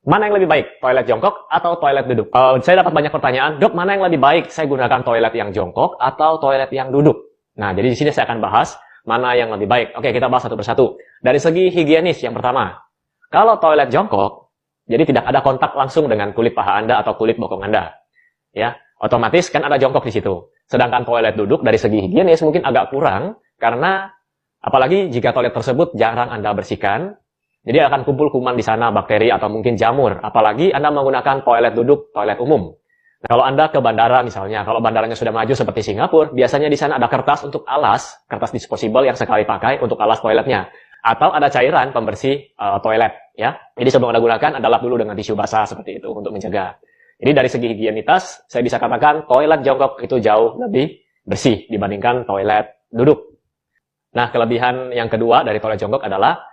Mana yang lebih baik, toilet jongkok atau toilet duduk? Saya dapat banyak pertanyaan, dok, mana yang lebih baik? Saya gunakan toilet yang jongkok atau toilet yang duduk? Nah, jadi di sini saya akan bahas mana yang lebih baik. Oke, kita bahas satu persatu. Dari segi higienis yang pertama, kalau toilet jongkok, jadi tidak ada kontak langsung dengan kulit paha Anda atau kulit bokong Anda. Ya, otomatis kan ada jongkok di situ. Sedangkan toilet duduk dari segi higienis mungkin agak kurang, karena apalagi jika toilet tersebut jarang Anda bersihkan, jadi akan kumpul kuman di sana, bakteri atau mungkin jamur. Apalagi Anda menggunakan toilet duduk, toilet umum. Nah, kalau Anda ke bandara misalnya, kalau bandaranya sudah maju seperti Singapura, biasanya di sana ada kertas untuk alas, kertas disposable yang sekali pakai untuk alas toiletnya. Atau ada cairan pembersih toilet. Ya. Jadi sebelum Anda gunakan, Anda lap dulu dengan tisu basah seperti itu untuk mencegah. Jadi dari segi higienitas, saya bisa katakan toilet jongkok itu jauh lebih bersih dibandingkan toilet duduk. Nah, kelebihan yang kedua dari toilet jongkok adalah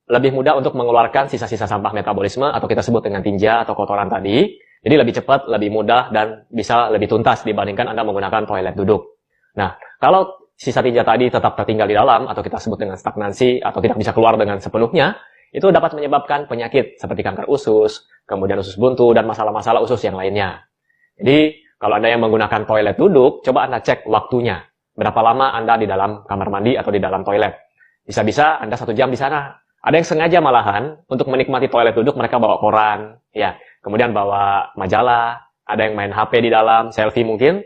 lebih mudah untuk mengeluarkan sisa-sisa sampah metabolisme atau kita sebut dengan tinja atau kotoran tadi. Jadi lebih cepat, lebih mudah, dan bisa lebih tuntas dibandingkan Anda menggunakan toilet duduk. Nah, kalau sisa tinja tadi tetap tertinggal di dalam atau kita sebut dengan stagnansi atau tidak bisa keluar dengan sepenuhnya, itu dapat menyebabkan penyakit seperti kanker usus, kemudian usus buntu, dan masalah-masalah usus yang lainnya. Jadi, kalau Anda yang menggunakan toilet duduk, coba Anda cek waktunya. Berapa lama Anda di dalam kamar mandi atau di dalam toilet. Bisa-bisa Anda 1 jam di sana. Ada yang sengaja malahan untuk menikmati toilet duduk mereka bawa koran, ya, kemudian bawa majalah, ada yang main HP di dalam, selfie mungkin.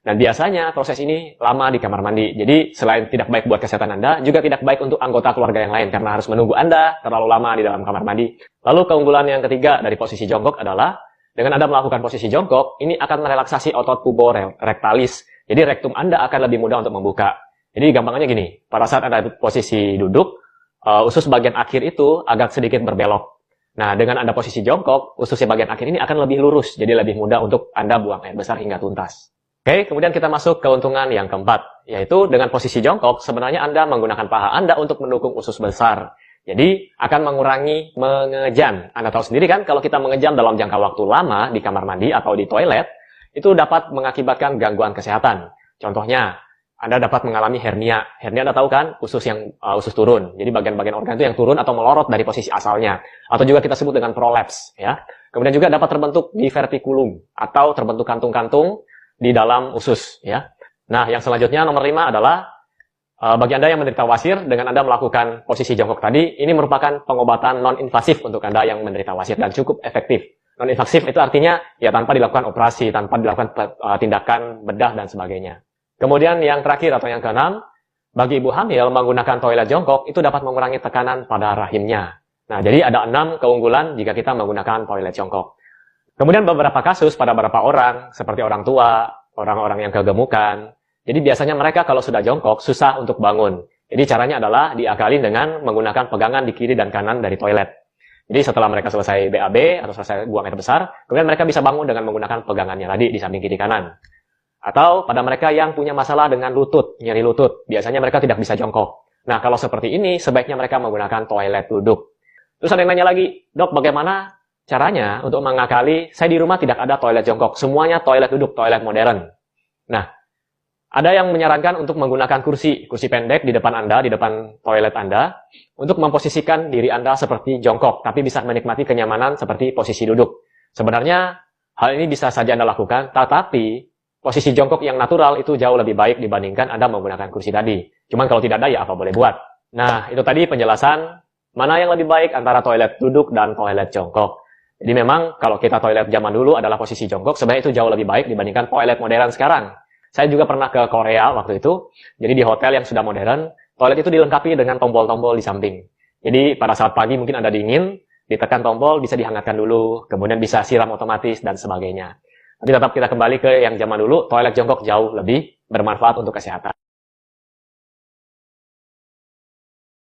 Dan biasanya proses ini lama di kamar mandi. Jadi selain tidak baik buat kesehatan Anda, juga tidak baik untuk anggota keluarga yang lain karena harus menunggu Anda terlalu lama di dalam kamar mandi. Lalu keunggulan yang ketiga dari posisi jongkok adalah dengan Anda melakukan posisi jongkok, ini akan merelaksasi otot pubo rectalis. Jadi rektum Anda akan lebih mudah untuk membuka. Jadi gampangnya gini, pada saat Anda posisi duduk, usus bagian akhir itu agak sedikit berbelok. Nah, dengan Anda posisi jongkok, usus bagian akhir ini akan lebih lurus, jadi lebih mudah untuk Anda buang air besar hingga tuntas. Oke, kemudian kita masuk ke keuntungan yang keempat, yaitu dengan posisi jongkok, sebenarnya Anda menggunakan paha Anda untuk mendukung usus besar. Jadi, akan mengurangi mengejam. Anda tahu sendiri kan, kalau kita mengejam dalam jangka waktu lama di kamar mandi atau di toilet, itu dapat mengakibatkan gangguan kesehatan. Contohnya, Anda dapat mengalami hernia. Hernia Anda tahu kan, usus turun. Jadi bagian-bagian organ itu yang turun atau melorot dari posisi asalnya. Atau juga kita sebut dengan prolaps, ya. Kemudian juga dapat terbentuk divertikulum atau terbentuk kantung-kantung di dalam usus, ya. Nah, yang selanjutnya nomor 5 adalah bagi Anda yang menderita wasir dengan Anda melakukan posisi jongkok tadi, ini merupakan pengobatan non-invasif untuk Anda yang menderita wasir dan cukup efektif. Non-invasif itu artinya ya tanpa dilakukan operasi, tanpa dilakukan tindakan bedah dan sebagainya. Kemudian yang terakhir atau yang keenam, bagi ibu hamil menggunakan toilet jongkok itu dapat mengurangi tekanan pada rahimnya. Nah, jadi ada 6 keunggulan jika kita menggunakan toilet jongkok. Kemudian beberapa kasus pada beberapa orang, seperti orang tua, orang-orang yang kegemukan. Jadi biasanya mereka kalau sudah jongkok susah untuk bangun. Jadi caranya adalah diakalin dengan menggunakan pegangan di kiri dan kanan dari toilet. Jadi setelah mereka selesai BAB atau selesai buang air besar, kemudian mereka bisa bangun dengan menggunakan pegangannya tadi di samping kiri kanan. Atau pada mereka yang punya masalah dengan lutut, nyeri lutut, biasanya mereka tidak bisa jongkok. Nah, kalau seperti ini, sebaiknya mereka menggunakan toilet duduk. Terus ada yang nanya lagi, dok, bagaimana caranya untuk mengakali, saya di rumah tidak ada toilet jongkok, semuanya toilet duduk, toilet modern. Nah, ada yang menyarankan untuk menggunakan kursi pendek di depan Anda, di depan toilet Anda, untuk memposisikan diri Anda seperti jongkok, tapi bisa menikmati kenyamanan seperti posisi duduk. Sebenarnya, hal ini bisa saja Anda lakukan, tetapi posisi jongkok yang natural itu jauh lebih baik dibandingkan Anda menggunakan kursi tadi. Cuman kalau tidak ada, ya apa boleh buat. Nah, itu tadi penjelasan mana yang lebih baik antara toilet duduk dan toilet jongkok. Jadi memang kalau kita toilet zaman dulu adalah posisi jongkok, sebenarnya itu jauh lebih baik dibandingkan toilet modern sekarang. Saya juga pernah ke Korea waktu itu, jadi di hotel yang sudah modern, toilet itu dilengkapi dengan tombol-tombol di samping. Jadi pada saat pagi mungkin Anda dingin, ditekan tombol, bisa dihangatkan dulu, kemudian bisa siram otomatis, dan sebagainya. Tapi tetap kita kembali ke yang zaman dulu, toilet jongkok jauh lebih bermanfaat untuk kesehatan.